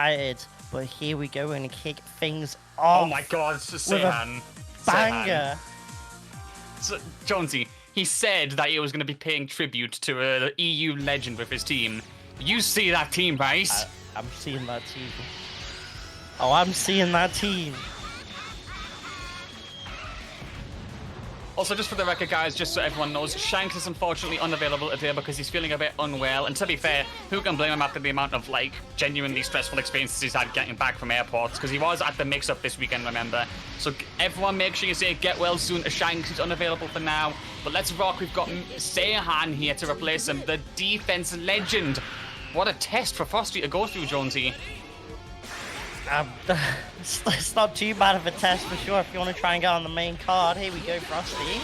excited, but here we go. We're going to kick things off. Oh my god, it's just Seyhan. Banger. So, Jonesy, he said that he was going to be paying tribute to an EU legend with his team. You see that team, right? I'm seeing that team. Oh, I'm seeing that team. Also, just for the record, guys, just so everyone knows, Shanks is unfortunately unavailable today because he's feeling a bit unwell. And to be fair, who can blame him after the amount of, like, genuinely stressful experiences he's had getting back from airports? Because he was at the mix-up this weekend, remember? So everyone make sure you say get well soon to Shanks. He's unavailable for now. But let's rock. We've got Seyhan here to replace him, the defense legend. What a test for Frosty to go through, Jonesy. It's not too bad of a test for sure if you want to try and get on the main card. Here we go, Frosty.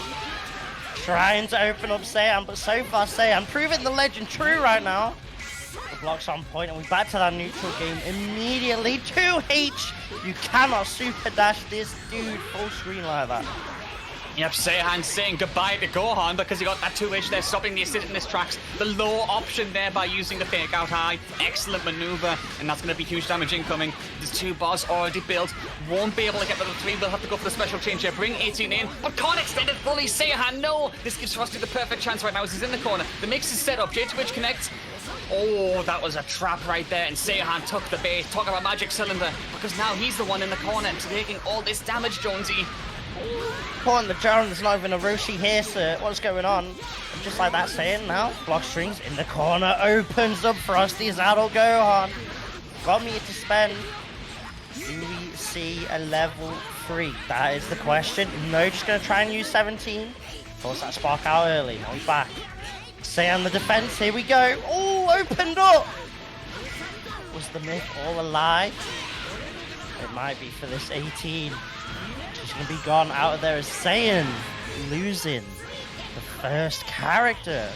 Trying to open up Seyhan, but so far Seyhan proving the legend true right now. The block's on point and we're back to that neutral game immediately. 2H! You cannot super dash this dude full screen like that. Yep, Seyhan saying goodbye to Gohan because he got that 2H there, stopping the assist in his tracks. The low option there by using the fake out high. Excellent maneuver, and that's going to be huge damage incoming. There's 2 bars already built. Won't be able to get the 3. We'll have to go for the special change here. Bring 18 in, but can't extend it fully. Seyhan, no! This gives Frosty the perfect chance right now as he's in the corner. The mix is set up. J2H connects. Oh, that was a trap right there, and Seyhan took the bait. Talk about magic cylinder, because now he's the one in the corner taking all this damage, Jonesy. Caught in the jar and there's not even a Roshi here, so what's going on? And just like that saying now, block strings in the corner, opens up Frosty's Adult Gohan. Got me to spend. Do we see a level 3? That is the question. No, just going to try and use 17. Force that spark out early. Now he's back. Seyhan the defense, here we go. Oh, opened up! Was the myth all a lie? It might be for this 18. She's going to be gone out of there as Seyhan losing the first character.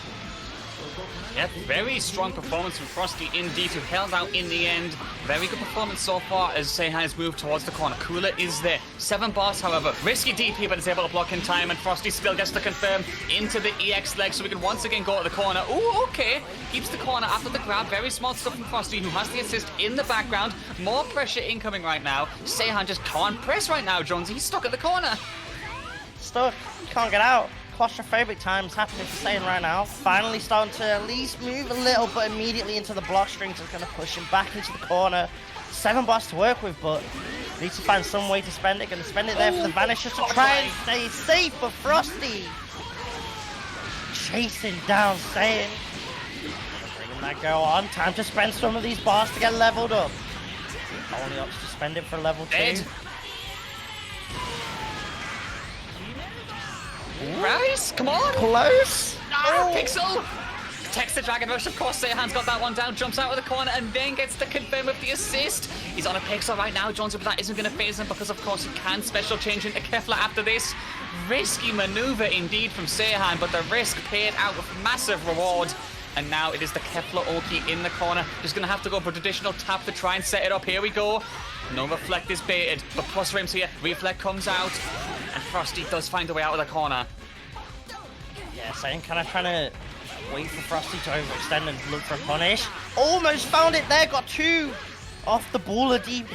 Yeah, very strong performance from Frosty indeed, who held out in the end. Very good performance so far as Seyhan has moved towards the corner. Cooler is there. 7 bars, however. Risky DP, but is able to block in time, and Frosty still gets to confirm into the EX leg, so we can once again go to the corner. Ooh, okay. Keeps the corner after the grab. Very smart stuff from Frosty, who has the assist in the background. More pressure incoming right now. Seyhan just can't press right now, Jonesy. He's stuck at the corner. Stuck. Can't get out. Claustrophobic times happening for Seyhan right now. Finally starting to at least move a little, but immediately into the block strings is going to push him back into the corner. 7 bars to work with, but needs to find some way to spend it. Going to spend it there for the Vanish just to try and stay safe for Frosty. Chasing down Seyhan. Bringing that go on. Time to spend some of these bars to get leveled up. Only opts to spend it for level 2. Rice, come on! Close! Oh, Pixel! Text the Dragon Rush, of course, Seyhan's got that one down, jumps out of the corner, and then gets to confirm with the assist. He's on a Pixel right now, Jones, but that isn't going to phase him because, of course, he can special change into Kefla after this. Risky maneuver indeed from Seyhan, but the risk paid out with massive reward. And now it is the Kefla Oki in the corner. Just going to have to go for a traditional tap to try and set it up. Here we go. No Reflect is baited, but plus rims here. Reflect comes out, and Frosty does find a way out of the corner. Yeah, Seyhan kind of trying to wait for Frosty to overextend and look for a punish. Almost found it there, got 2 off the baller DP.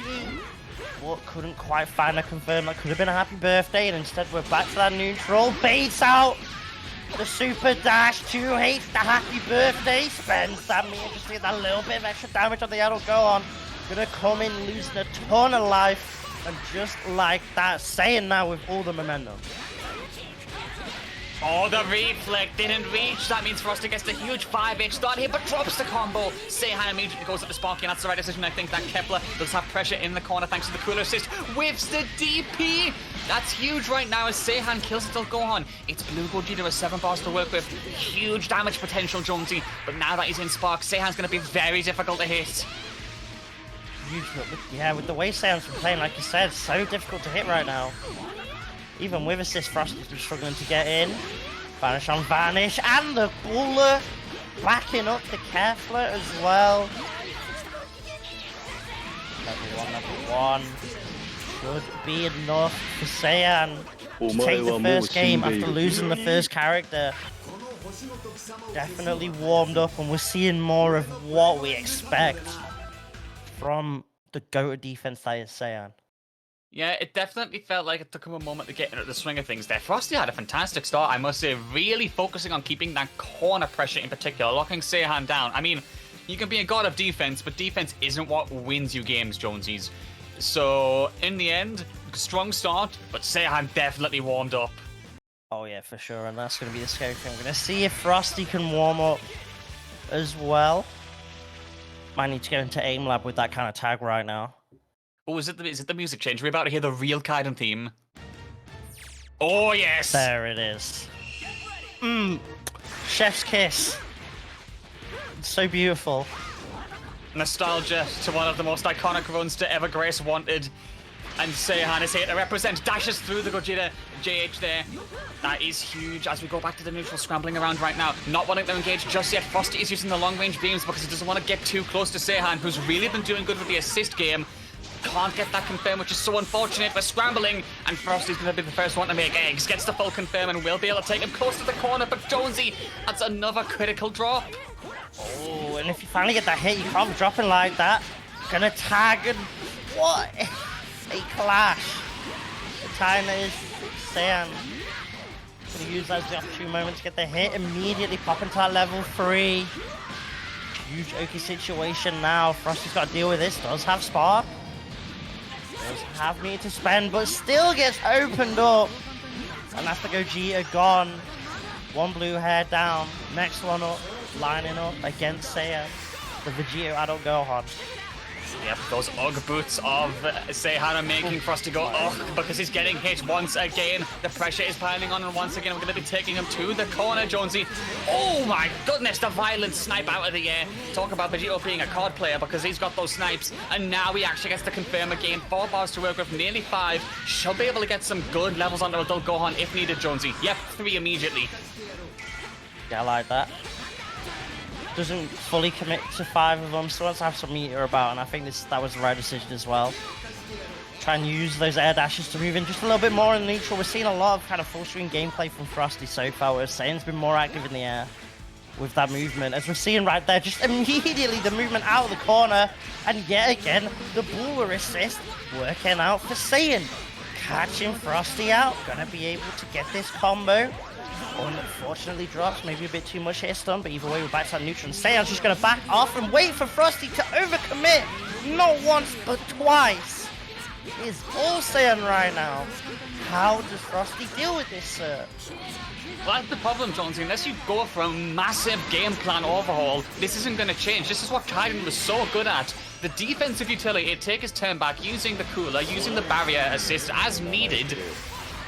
But couldn't quite find a confirm. That could have been a happy birthday, and instead we're back to that neutral. Baits out the super dash, 2H, the happy birthday. Spends that meter just to get that little bit of extra damage on the Adult Gohan. Gonna come in losing a ton of life, and just like that, Seyhan now with all the momentum. Oh, the Reflect didn't reach. That means Frosty gets the huge 5H start here, but drops the combo. Seyhan immediately goes at the Sparky, and that's the right decision. I think that Kefla does have pressure in the corner thanks to the cooler assist. Whiffs the DP. That's huge right now as Seyhan kills Adult Gohan. It's Blue Gogeta with 7 bars to work with. Huge damage potential, Jonesy. But now that he's in Spark, Seyhan's going to be very difficult to hit. Huge, yeah, with the way Seyhan's been playing, like you said, so difficult to hit right now. Even with assist, Frosty's been struggling to get in. Vanish on Vanish, and the baller backing up the Kefla as well. Level 1. Should be enough for Seyhan to take the first game after losing the first character. Definitely warmed up, and we're seeing more of what we expect from the go-to defense that is Seyhan. Yeah, it definitely felt like it took him a moment to get into the swing of things there. Frosty had a fantastic start, I must say, really focusing on keeping that corner pressure in particular, locking Seyhan down. I mean, you can be a god of defense, but defense isn't what wins you games, Jonesies. So, in the end, strong start, but Seyhan definitely warmed up. Oh yeah, for sure, and that's going to be the scary thing. We're going to see if Frosty can warm up as well. Might need to go into aim lab with that kind of tag right now. Oh, is it the music change? We're about to hear the real KYDEN theme. Oh, yes! There it is. Chef's kiss. It's so beautiful. Nostalgia to one of the most iconic runs to ever grace Wanted. And Seyhan is here to represent, dashes through the Gogeta JH there. That is huge as we go back to the neutral, scrambling around right now. Not wanting to engage just yet. Frosty is using the long-range beams because he doesn't want to get too close to Seyhan, who's really been doing good with the assist game. Can't get that confirmed, which is so unfortunate. We're scrambling, and Frosty's going to be the first one to make eggs. Gets the full confirm and will be able to take him close to the corner, but Jonesy, that's another critical drop. Oh, and if you finally get that hit, you can't be dropping like that. Gonna tag and what? A clash. The time is Seyhan. Gonna use that as the opportune moment to get the hit. Immediately pop into that level 3. Huge Oki situation now. Frosty's got to deal with this. Does have Spark. Does have need to spend, but still gets opened up. And that's the Gogeta gone. One blue hair down. Next one up. Lining up against Seyhan. The Vegito adult Gohan. Yep, those Ugg boots of Seyhan are making Frosty go ugh because he's getting hit once again. The pressure is piling on, and once again we're going to be taking him to the corner, Jonesy. Oh my goodness, the violent snipe out of the air. Talk about Vegito being a COD player because he's got those snipes, and now he actually gets to confirm again. 4 bars to work with, nearly 5. Should be able to get some good levels onto adult Gohan if needed, Jonesy. Yep, 3 immediately. Yeah, I like that. Doesn't fully commit to 5 of them, so wants to have some meter about, and I think that was the right decision as well. Try and use those air dashes to move in just a little bit more in the neutral. We're seeing a lot of kind of full screen gameplay from Frosty so far, where Seyhan's been more active in the air with that movement. As we're seeing right there, just immediately the movement out of the corner, and yet again, the baller assist working out for Seyhan. Catching Frosty out, gonna be able to get this combo. Unfortunately drops, maybe a bit too much hit stun, but either way we're back to that neutral. Seyhan's just going to back off and wait for Frosty to overcommit. Not once, but twice. It's all Seyhan right now. How does Frosty deal with this, sir? Well, that's the problem, Jonesy. Unless you go for a massive game plan overhaul, this isn't going to change. This is what KYDEN was so good at. The defensive utility, it take his turn back, using the cooler, using the barrier assist as needed.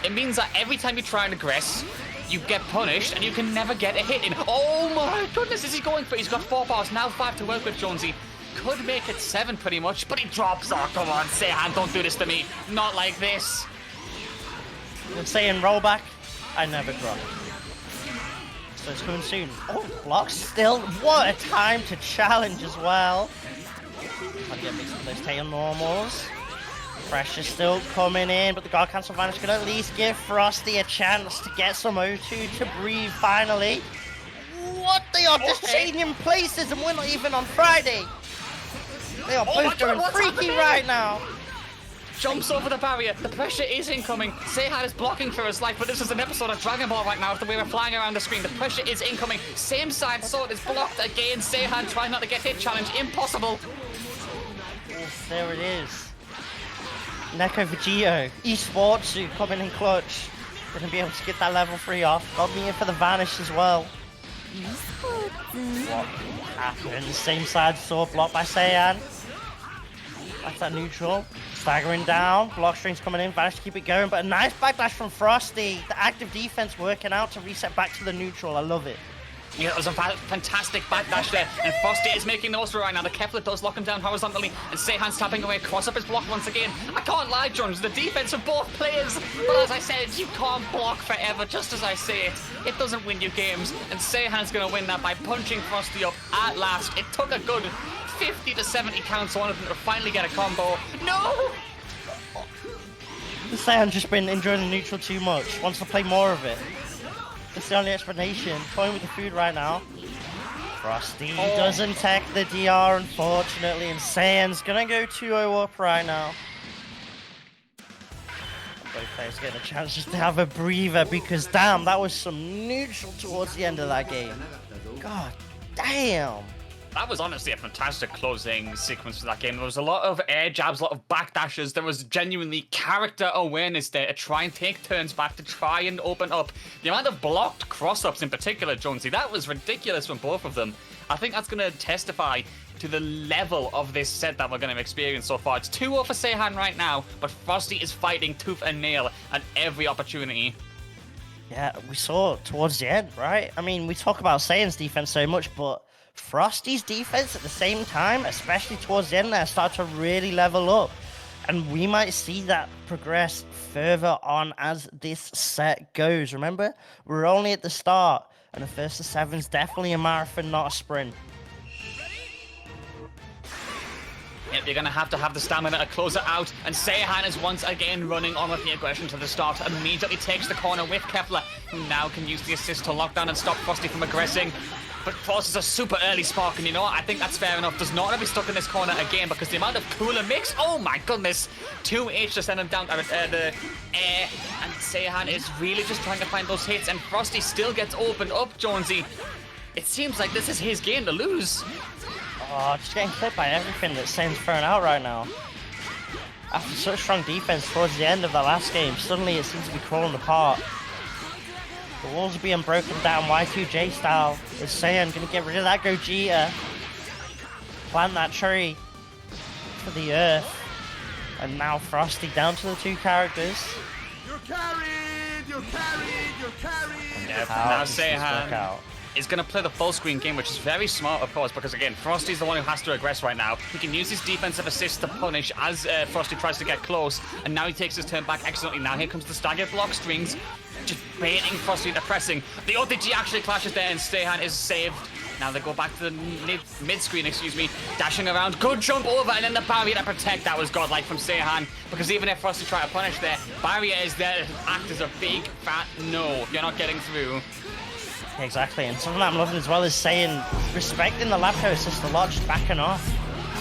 It means that every time you try and aggress, you get punished, and you can never get a hit in. Oh my goodness, is he going for it? He's got 4 bars, now 5 to work with, Jonesy. Could make it 7 pretty much, but he drops. Oh, come on, Seyhan, don't do this to me. Not like this. We're saying rollback, I never drop. So it's coming soon. Oh, blocks still. What a time to challenge as well. Trying to get mixed with those tail normals. Pressure still coming in, but the guard cancel vanish can at least give Frosty a chance to get some O2 to breathe finally. What? They are just changing places, and we're not even on Friday. They are both going freaky right now. Jumps over the barrier. The pressure is incoming. Seyhan is blocking for his life, but this is an episode of Dragon Ball right now after we were flying around the screen. The pressure is incoming. Same side sword is blocked again. Seyhan trying not to get hit challenge. Impossible. Yes, there it is. Neko Vegito, Esportsu coming in clutch. Gonna be able to get that level 3 off. Got me in for the vanish as well. What happened? Same side sword blocked by Seyhan. That's that neutral. Staggering down. Block strings coming in. Vanish to keep it going. But a nice backlash from Frosty. The active defense working out to reset back to the neutral. I love it. Yeah, it was a fantastic backdash there, and Frosty is making the most of it right now. The Kefla does lock him down horizontally, and Seyhan's tapping away, cross up his block once again. I can't lie, Jones, the defense of both players, but as I said, you can't block forever, just as I say it. It doesn't win you games, and Seyhan's going to win that by punching Frosty up at last. It took a good 50 to 70 counts on him to finally get a combo. No! Seyhan's just been enjoying the neutral too much, wants to play more of it. That's the only explanation. Toying with the food right now. Frosty doesn't tech the DR, unfortunately, and Seyhan's gonna go 2-0 up right now. Both players get a chance just to have a breather because, damn, that was some neutral towards the end of that game. God damn. That was honestly a fantastic closing sequence for that game. There was a lot of air jabs, a lot of backdashes. There was genuinely character awareness there to try and take turns back, to try and open up. The amount of blocked cross-ups in particular, Jonesy, that was ridiculous from both of them. I think that's going to testify to the level of this set that we're going to experience so far. It's 2-0 for Seyhan right now, but Frosty is fighting tooth and nail at every opportunity. Yeah, we saw towards the end, right? I mean, we talk about Seyhan's defense so much, but Frosty's defense at the same time, especially towards the end there, start to really level up. And we might see that progress further on as this set goes. Remember, we're only at the start, and the first to 7's definitely a marathon, not a sprint. Yep, you're going to have the stamina to close it out, and Seyhan is once again running on with the aggression to the start. Immediately takes the corner with Kepler, who now can use the assist to lock down and stop Frosty from aggressing. But forces a super early spark, and you know what? I think that's fair enough. Does not want to be stuck in this corner again because the amount of cooler mix, oh my goodness. 2H to send him down the air, and Seyhan is really just trying to find those hits, and Frosty still gets opened up, Jonesy. It seems like this is his game to lose. Oh, just getting clipped by everything that Seyhan's thrown out right now. After such strong defense towards the end of the last game, suddenly it seems to be crawling apart. The walls are being broken down Y2J style. Is Seyhan going to get rid of that Gogeta? Plant that tree for the earth. And now Frosty down to the 2 characters. You're carried! You're carried! You're carried! Yep, now Seyhan is going to play the full screen game, which is very smart, of course, because again, Frosty's the one who has to aggress right now. He can use his defensive assist to punish as Frosty tries to get close, and now he takes his turn back excellently. Now here comes the staggered block strings, just baiting Frosty into pressing. The OTG actually clashes there, and Seyhan is saved. Now they go back to the mid-screen, dashing around. Good jump over, and then the barrier to protect. That was godlike from Seyhan, because even if Frosty tried to punish there, barrier is there to act as a big, fat no. You're not getting through. Exactly, and something that I'm loving as well is Seyhan respecting the Labco assist a lot, just backing off,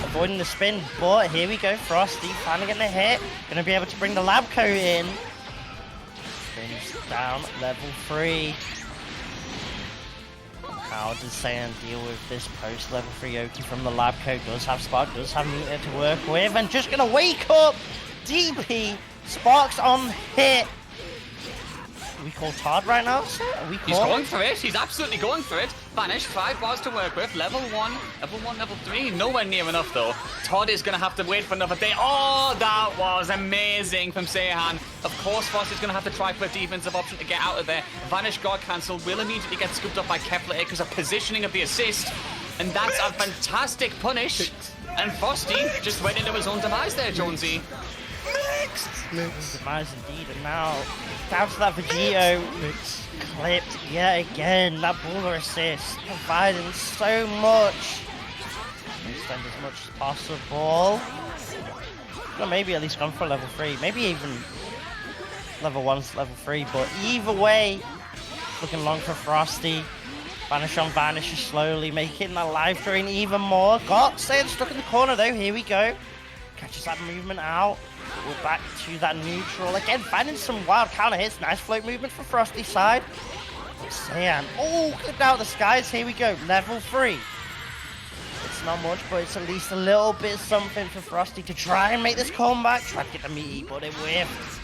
avoiding the spin. But here we go, Frosty finally getting a hit, going to be able to bring the Labco in. Spins down, level 3. How does Seyhan deal with this post level 3 Oki from the Labco? Does have Spark, does have meter to work with, and just going to wake up DP. Sparks on hit. Are we called Todd right now, sir? Are we called? He's going for it. He's absolutely going for it. Vanish, 5 bars to work with. Level 1, level 3. Nowhere near enough, though. Todd is going to have to wait for another day. Oh, that was amazing from Seyhan. Of course, Frosty's going to have to try for a defensive option to get out of there. Vanish guard cancel will immediately get scooped up by Kepler because of positioning of the assist. And that's a fantastic punish. And Frosty just went into his own demise there, Jonesy. Demise indeed, and now down to that Vegito. Clipped yet again. That baller assist providing so much. Spend as much as possible. Well, maybe at least gone for level 3. Maybe even level 1's level 3. But either way, looking long for Frosty. Vanish on Vanish is slowly making that life drain even more. Got Seyhan stuck in the corner though. Here we go. Catches that movement out. We're back to that neutral. Again, finding some wild counter hits. Nice float movement for Frosty's side. Seyhan. Oh, good out of the skies. Here we go. Level 3. It's not much, but it's at least a little bit something for Frosty to try and make this comeback. Try to get the meaty, but it whiffed.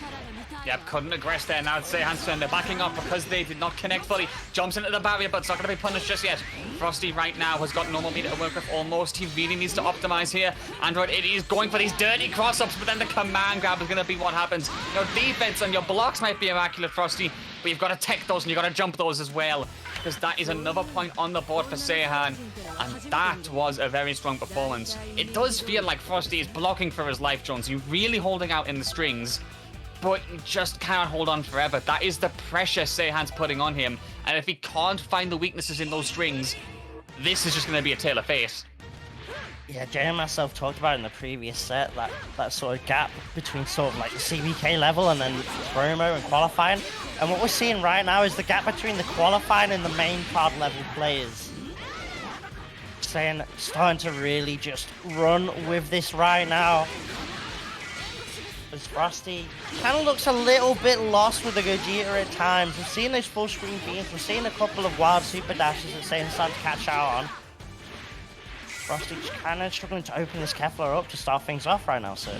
Yep, couldn't aggress there. Now it's Seyhan's turn. They're backing up because they did not connect fully. Jumps into the barrier, but it's not going to be punished just yet. Frosty right now has got normal meter to work with almost. He really needs to optimize here. Android 80 is going for these dirty cross-ups, but then the command grab is going to be what happens. Your defense on your blocks might be immaculate, Frosty, but you've got to tech those and you've got to jump those as well, because that is another point on the board for Seyhan, and that was a very strong performance. It does feel like Frosty is blocking for his life, Jones. You're really holding out in the strings, but you just can't hold on forever. That is the pressure Seyhan's putting on him, and if he can't find the weaknesses in those strings, this is just going to be a tale of fate. Yeah, Jay and myself talked about in the previous set, that sort of gap between sort of like the CBK level and then promo and qualifying. And what we're seeing right now is the gap between the qualifying and the main card level players. Seyhan starting to really just run with this right now. As Frosty kind of looks a little bit lost with the Gogeta at times. We've seen those full screen beams. We've seen a couple of wild super dashes that Seyhan's starting to catch out on. Frosty just kind of struggling to open this Kefla up to start things off right now, sir.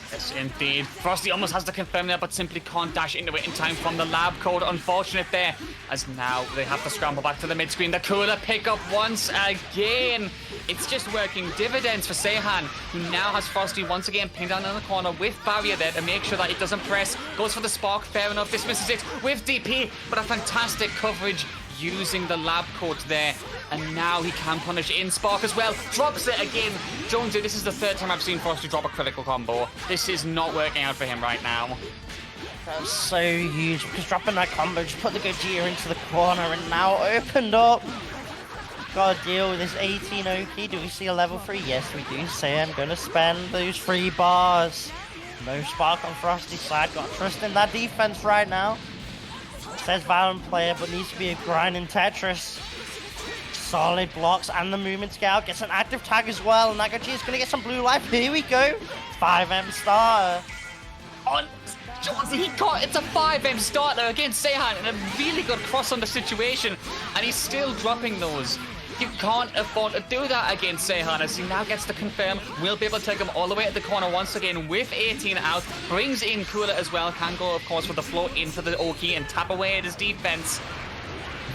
Yes, indeed. Frosty almost has to confirm there, but simply can't dash into it in time from the lab code. Unfortunate there, as now they have to scramble back to the mid-screen. The cooler pickup once again. It's just working dividends for Seyhan, who now has Frosty once again pinned down in the corner with barrier there to make sure that it doesn't press. Goes for the spark, fair enough. Dismisses it with DP, but a fantastic coverage using the lab code there. And now he can punish in Spark as well. Drops it again. Jonesy, this is the third time I've seen Frosty drop a critical combo. This is not working out for him right now. That's so huge, because dropping that combo just put the Gogeta into the corner and now opened up. Gotta deal with this 18 Oki. Do we see a level 3? Yes, we do. Seyhan gonna spend those 3 bars. No Spark on Frosty's side. Got trust in that defense right now. Says Valorant player, but needs to be a grinding Tetris. Solid blocks and the movement to get out. Gets an active tag as well. And that Gogeta is going to get some blue life. Here we go. 5M starter. Oh, Jonesy, he caught. It's a 5M starter against Seyhan and a really good cross on the situation. And he's still dropping those. You can't afford to do that against Seyhan as he now gets to confirm. We'll be able to take him all the way at the corner once again with 18 out. Brings in Cooler as well. Can go, of course, with the float into the Oki and tap away at his defense.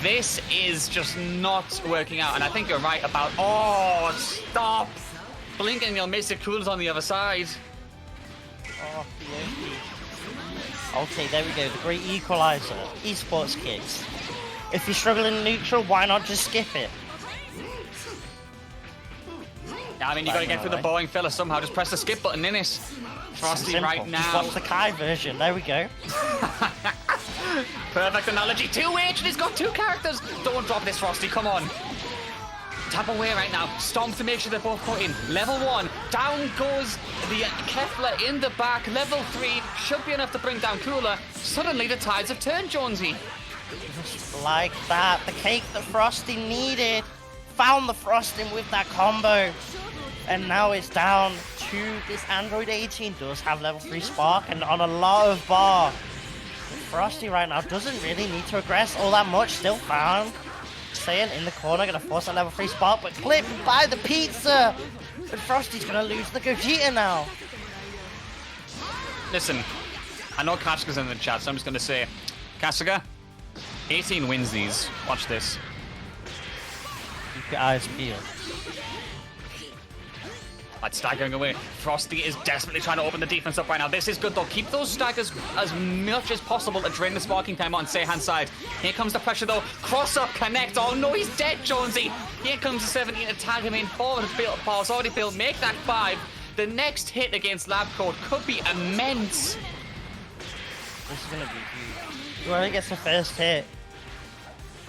This is just not working out, and I think you're right about... Oh, stop! Blink and you'll miss it. Cool's on the other side. Oh, the okay, there we go. The great equalizer. Esports kicks. If you're struggling in neutral, why not just skip it? I mean, you got to get through the boring filler somehow. Just press the skip button in it. Frosty right now. Just watch the Kai version. There we go. Perfect analogy. 2H and he's got 2 characters. Don't drop this, Frosty. Come on. Tap away right now. Stomp to make sure they're both put in. Level 1. Down goes the Kefla in the back. Level 3 should be enough to bring down Cooler. Suddenly the tides have turned, Jonesy. Just like that. The cake that Frosty needed. Found the frosting with that combo. And now it's down to this Android 18. Does have level 3 Spark and on a lot of bar. Frosty right now doesn't really need to aggress all that much. Still found. Seyhan in the corner, gonna force a level 3 Spark, but clipped by the pizza. But Frosty's gonna lose the Gogeta now. Listen, I know Kasuga's in the chat, so I'm just gonna say, Kasuga, 18 wins these. Watch this. Keep your eyes peeled. That's staggering away. Frosty is desperately trying to open the defense up right now. This is good though. Keep those staggers as much as possible to drain the sparking time on Seyhan's side. Here comes the pressure though. Cross up, connect. Oh no, he's dead, Jonesy. Here comes the 17 to tag him in. Forward built, pause already built. Make that 5. The next hit against Lab Code could be immense. This is gonna be huge. Whoever gets the first hit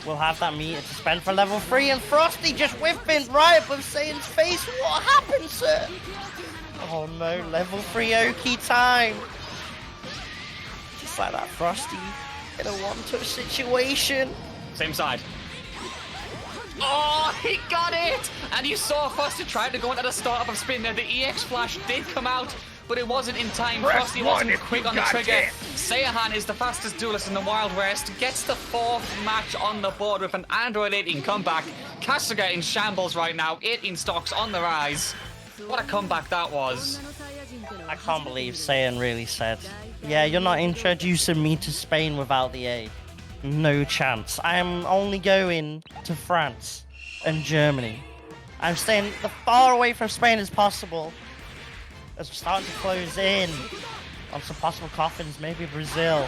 will have that meter to spend for level 3, and Frosty just whipping right above Seyhan's face. What happened, sir? Oh no, level 3 Oki time. Just like that, Frosty in a one-touch situation. Same side. Oh, he got it! And you saw Frosty trying to go into the startup of spin there. The EX flash did come out, but it wasn't in time. Frosty wasn't quick on the trigger. Seyhan is the fastest duelist in the Wild West. Gets the 4th match on the board with an Android 18 comeback. Kasuga in shambles right now. 18 stocks on the rise. What a comeback that was. I can't believe Seyhan really said, yeah, you're not introducing me to Spain without the A. No chance. I am only going to France and Germany. I'm staying as far away from Spain as possible. As we're starting to close in on some possible coffins, maybe Brazil.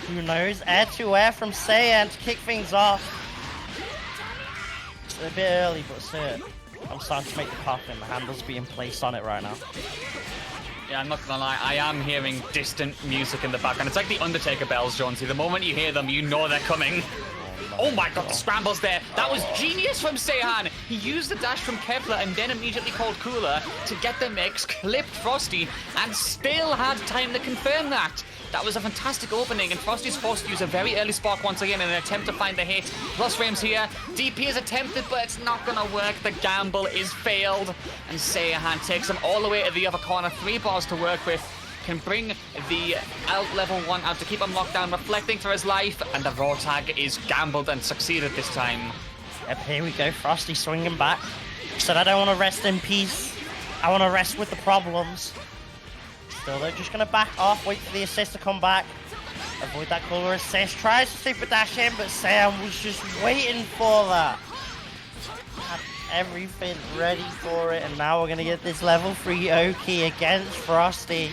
Who knows? Air to air from Seyhan to kick things off. It's a bit early, but sir, I'm starting to make the coffin. The handle's being placed on it right now. Yeah, I'm not gonna lie, I am hearing distant music in the background. It's like the Undertaker bells, Jonesy. The moment you hear them, you know they're coming. Oh my god, the scrambles there. That was genius from Seyhan. He used the dash from Kefla and then immediately called Cooler to get the mix, clipped Frosty, and still had time to confirm that. That was a fantastic opening, and Frosty's forced to use a very early spark once again in an attempt to find the hit. Plus frames here. DP is attempted, but it's not going to work. The gamble is failed, and Seyhan takes him all the way to the other corner. 3 bars to work with. Can bring the out level 1 out to keep him locked down, reflecting for his life, and the raw tag is gambled and succeeded this time. Yep, here we go. Frosty swinging back. Said, I don't want to rest in peace. I want to rest with the problems. Still, they're just going to back off, wait for the assist to come back. Avoid that cooler assist. Tries to super dash in, but Sam was just waiting for that. Had everything ready for it, and now we're going to get this level 3 Oki against Frosty.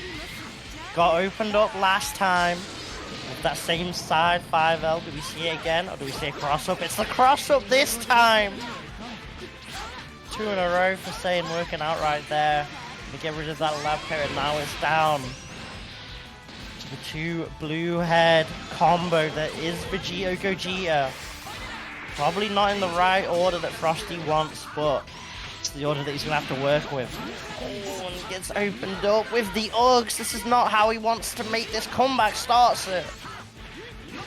Got opened up last time with that same side 5L. Do we see it again, or do we see a cross-up? It's the cross-up this time! 2 in a row for Seyhan working out right there. To get rid of that lab coat, and now it's down to the 2 blue head combo that is Vegito Gogeta. Probably not in the right order that Frosty wants, but it's the order that he's going to have to work with. Oh, and gets opened up with the Uggs. This is not how he wants to make this comeback start, sir.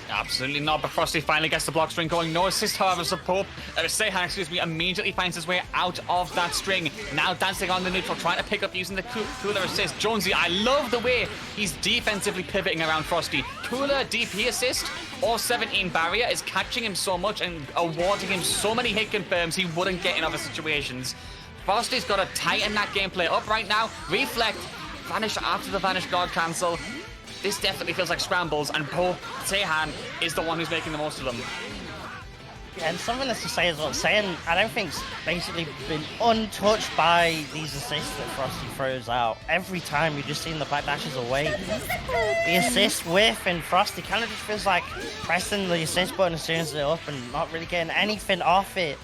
Absolutely not, but Frosty finally gets the block string going. No assist, however, Seyhan, excuse me, immediately finds his way out of that string. Now dancing on the neutral, trying to pick up using the cooler assist. Jonesy, I love the way he's defensively pivoting around Frosty. Cooler DP assist or 17 barrier is catching him so much and awarding him so many hit confirms he wouldn't get in other situations. Frosty's got to tighten that gameplay up right now. Reflect, vanish after the vanish guard cancel. This definitely feels like scrambles, and Seyhan is the one who's making the most of them. Yeah, and something that's to say as well, Seyhan, I don't think, basically been untouched by these assists that Frosty throws out. Every time you're just seeing the back dashes away. The assist whiff, and Frosty kind of just feels like pressing the assist button as soon as it's up and not really getting anything off it.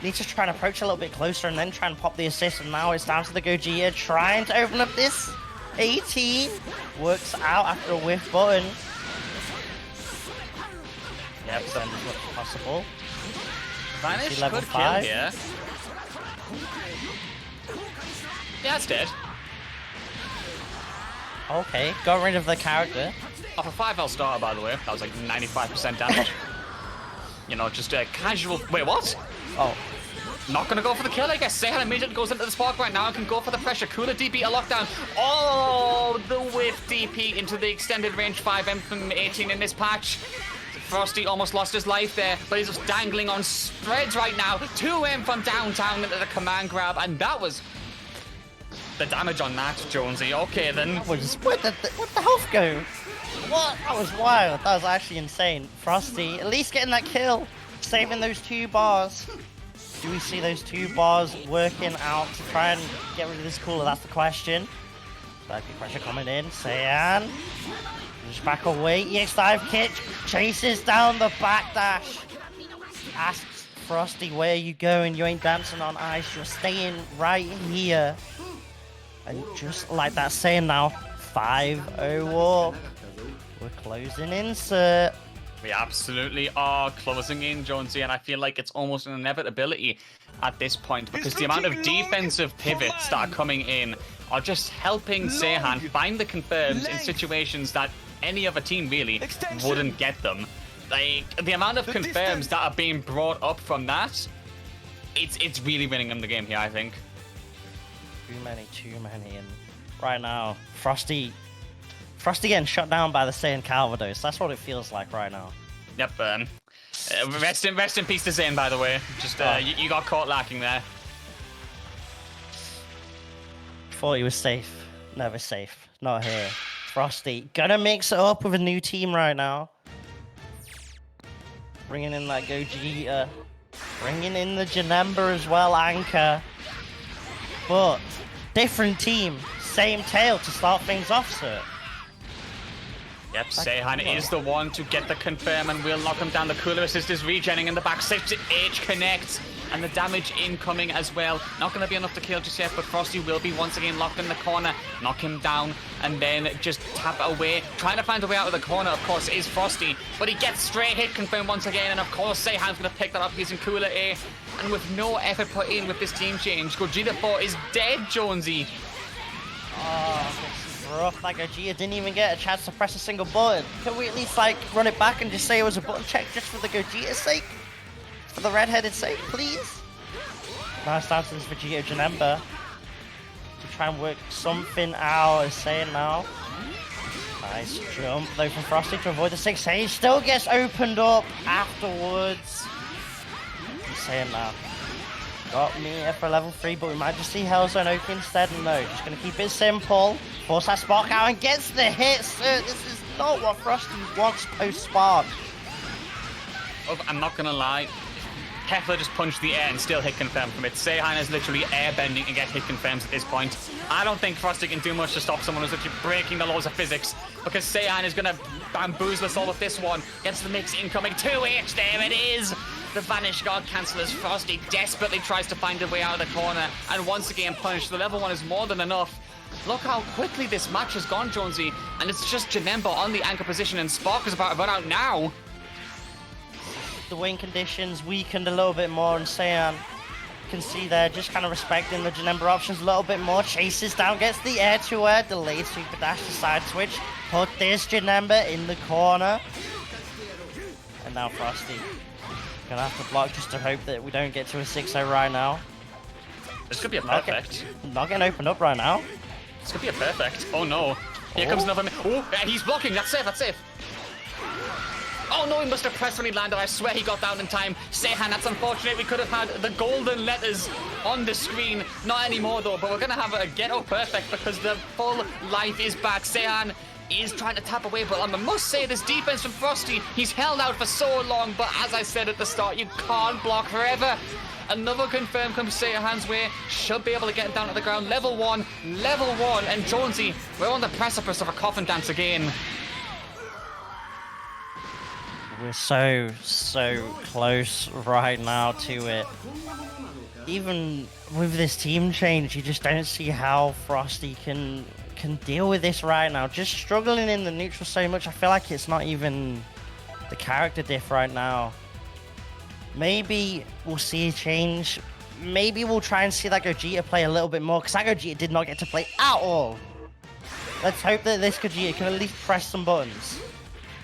Needs to try and approach a little bit closer and then try and pop the assist, and now it's down to the Gogeta trying to open up this 18. Works out after a whiff button. Yep, send as much as possible. Vanish level could 5 kill here. Yeah, it's dead. Okay, got rid of the character. Off a 5L starter, by the way. That was like 95% damage. You know, just a casual... Wait, what? Oh. Not going to go for the kill, I guess. Seyhan immediately goes into the spark right now and can go for the pressure. Cooler DP a lockdown. Oh, the whiff DP into the extended range 5M from 18 in this patch. Frosty almost lost his life there, but he's just dangling on spreads right now. 2M from downtown into the command grab, and that was the damage on that, Jonesy. Okay, then. Where'd the health go? What? That was wild. That was actually insane. Frosty, at least getting that kill. Saving those 2 bars. Do we see those 2 bars working out to try and get rid of this cooler? That's the question. Back pressure coming in. Seyhan. Just back away. EX dive kit. Chases down the backdash. Asks Frosty, where are you going? You ain't dancing on ice. You're staying right here. And just like that, Seyhan now 5-0 up. We're closing in, sir. We absolutely are closing in, Jonesy, and I feel like it's almost an inevitability at this point because the amount of defensive pivots that are coming in are just helping Seyhan find the confirms in situations that any other team really wouldn't get them. Like, the amount of confirms that are being brought up from that, it's really winning them the game here, I think. Too many, and right now, Frosty getting shut down by the Seyhan Calvados. That's what it feels like right now. Yep, rest in peace to Seyhan, by the way. Just, you got caught lacking there. Thought he was safe. Never safe. Not here. Frosty, gonna mix it up with a new team right now. Bringing in that Gogeta. Bringing in the Janemba as well, Anchor. But, different team. Same tail to start things off, sir. Yep, Seyhan is the one to get the confirm and will knock him down. The cooler assist is regenning in the back. 6-8 connects. And the damage incoming as well. Not going to be enough to kill just yet, but Frosty will be once again locked in the corner. Knock him down and then just tap away. Trying to find a way out of the corner, of course, is Frosty. But he gets straight hit confirmed once again. And of course, Seyhan's going to pick that up using Cooler A. And with no effort put in with this team change, Gogeta 4 is dead, Jonesy. Oh, this is rough off that Gogeta. Didn't even get a chance to press a single button. Can we at least like run it back and just say it was a button check just for the Gogeta's sake? For the red-headed sake, please? Nice down to this Vegeta Janemba. To try and work something out, as Seyhan now. Nice jump though from Frosty to avoid the 6A. He still gets opened up afterwards. Seyhan now. Got me for level 3, but we might just see Hellzone Oki instead. No, just going to keep it simple. Force that Spark out and gets the hit. Sir, this is not what Frosty wants post-Spark. Oh, I'm not going to lie. Kefla just punched the air and still hit confirm from it. Seyhan is literally airbending and get hit confirms at this point. I don't think Frosty can do much to stop someone who's literally breaking the laws of physics, because Seyhan is going to bamboozle us all with this one. Gets the mix incoming. 2H, there it is. The Vanish Guard cancel as Frosty desperately tries to find a way out of the corner and once again punished. The level 1 is more than enough. Look how quickly this match has gone, Jonesy, and it's just Janemba on the anchor position and Spark is about to run out now. The wing conditions weakened a little bit more, and Seyhan can see there just kind of respecting the Janemba options a little bit more. Chases down, gets the air to air, delayed super dash to side switch. Put this Janemba in the corner. And now Frosty gonna have to block just to hope that we don't get to a 6-0 right now. This could be a perfect. Not getting opened up right now. This could be a perfect. Oh no. Here comes another. Oh, he's blocking. That's safe. That's safe. Oh no, he must have pressed when he landed. I swear he got down in time. Seyhan, that's unfortunate. We could have had the golden letters on the screen. Not anymore though, but we're going to have a ghetto perfect because the full life is back. Seyhan is trying to tap away, but I must say this defense from Frosty, he's held out for so long, but as I said at the start, you can't block forever. Another confirm comes Seyhan's way. Should be able to get it down to the ground. Level 1, and Jonesy, we're on the precipice of a coffin dance again. We're so close right now to it. Even with this team change, you just don't see how Frosty can deal with this right now. Just struggling in the neutral so much. I feel like it's not even the character diff right now. Maybe we'll see a change. Maybe we'll try and see that Gogeta play a little bit more, because that Gogeta did not get to play at all. Let's hope that this Gogeta can at least press some buttons.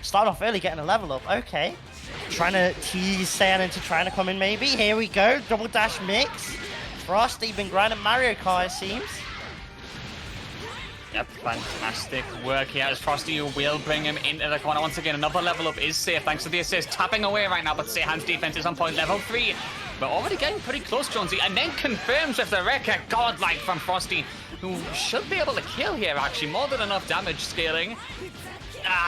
Start off early, getting a level up. Okay. Trying to tease Seyhan into trying to come in, maybe. Here we go. Double dash mix. Frosty been grinding Mario Kart, it seems. Yep, fantastic work here as Frosty will bring him into the corner. Once again, another level up is safe thanks to the assist. Tapping away right now, but Seyhan's defense is on point. Level 3. We're already getting pretty close, Jonesy. And then confirms with the record godlike from Frosty, who should be able to kill here, actually. More than enough damage scaling.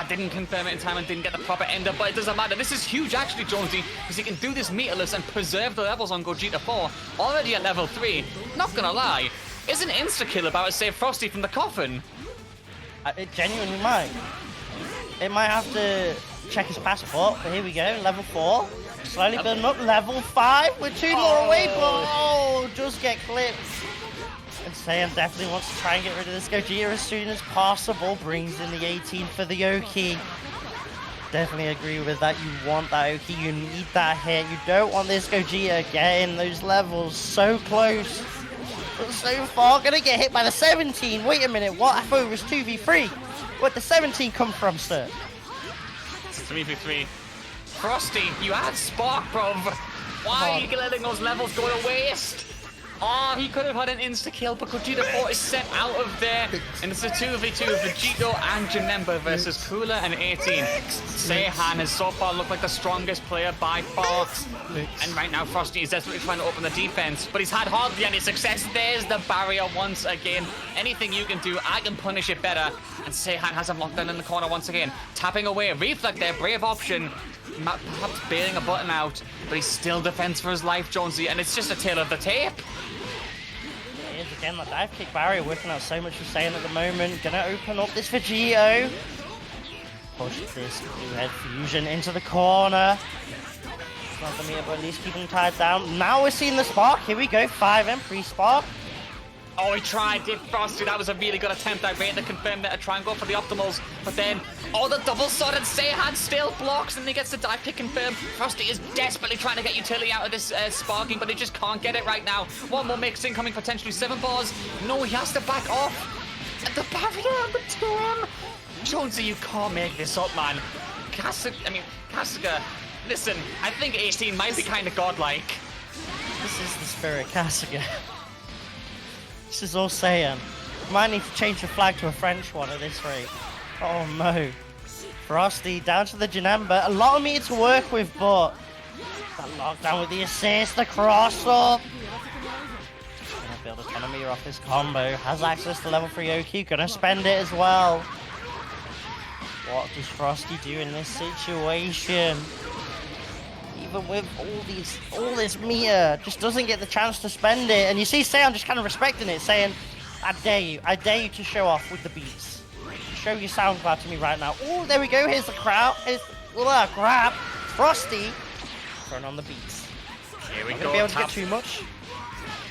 Didn't confirm it in time and didn't get the proper end up, but it doesn't matter. This is huge, actually, Jonesy, because he can do this meterless and preserve the levels on Gogeta 4. Already at level 3. Not gonna lie. Is an insta-kill about to save Frosty from the coffin? It genuinely might. It might have to check his passport, but here we go, level 4. Slowly building up, level 5 with 2 more away, but just get clipped. And Seyhan definitely wants to try and get rid of this Gogeta as soon as possible. Brings in the 18 for the Oki. Definitely agree with that. You want that Oki, you need that hit. You don't want this Gogeta getting those levels so close. But so far, gonna get hit by the 17. Wait a minute, what? I thought it was 2v3. Where'd the 17 come from, sir? It's 3v3. Frosty, you had Spark, bruv. Why are you letting those levels go to waste? Oh, he could have had an insta-kill, but Gogeta 4 is sent out of there. And it's a 2v2 of Vegito and Janemba versus Cooler and 18. Seyhan has so far looked like the strongest player by far. And right now, Frosty is desperately trying to open the defense, but he's had hardly any success. There's the barrier once again. Anything you can do, I can punish it better. And Seyhan has him locked down in the corner once again. Tapping away, Reflect there, brave option. Perhaps bailing a button out, but he still defends for his life, Jonesy, and it's just a tale of the tape. It is again, that dive kick barrier working out so much for Seyhan at the moment. Gonna open up this Vegito. Push this two-head fusion into the corner. Not the meter, but at least keep him tied down. Now we're seeing the spark. Here we go, 5M pre-spark. Oh, he tried, did Frosty. That was a really good attempt. I waited to confirm that, to try and go for the optimals. But then, the double sword and Seyhan still blocks, and he gets the dive kick confirmed. Frosty is desperately trying to get utility out of this sparking, but he just can't get it right now. One more mix incoming, potentially 7 bars. No, he has to back off. And the barrier on the Jonesy, you can't make this up, man. Kasuga, listen, I think 18 might be kind of godlike. This is the spirit Kasuga. This is all Seyhan. Might need to change the flag to a French one at this rate. Oh no. Frosty down to the Janemba. A lot of meter to work with, but that lockdown with the assist, the cross up. Gonna build autonomy off this combo. Has access to level 3 OQ. Gonna spend it as well. What does Frosty do in this situation? Even with all this meter, just doesn't get the chance to spend it. And you see Seyhan just kind of respecting it, saying, I dare you to show off with the beats. Show your SoundCloud to me right now. Oh, there we go. Here's the crowd. Here's the grab. Frosty throwing on the beats. Here we Not go. gonna be able to get too much.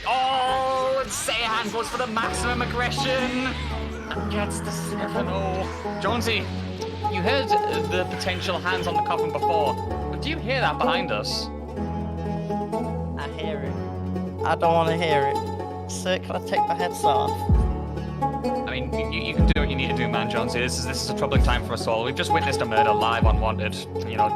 Oh, and Seyhan goes for the maximum aggression and gets the 7-0. Jonesy, you heard the potential hands on the coffin before, but do you hear that behind us? I hear it. I don't want to hear it. Sir, can I take my headset off? I mean, you can do what you need to do, man, Jonesy. This is a troubling time for us all. We've just witnessed a murder live on Wanted. You know,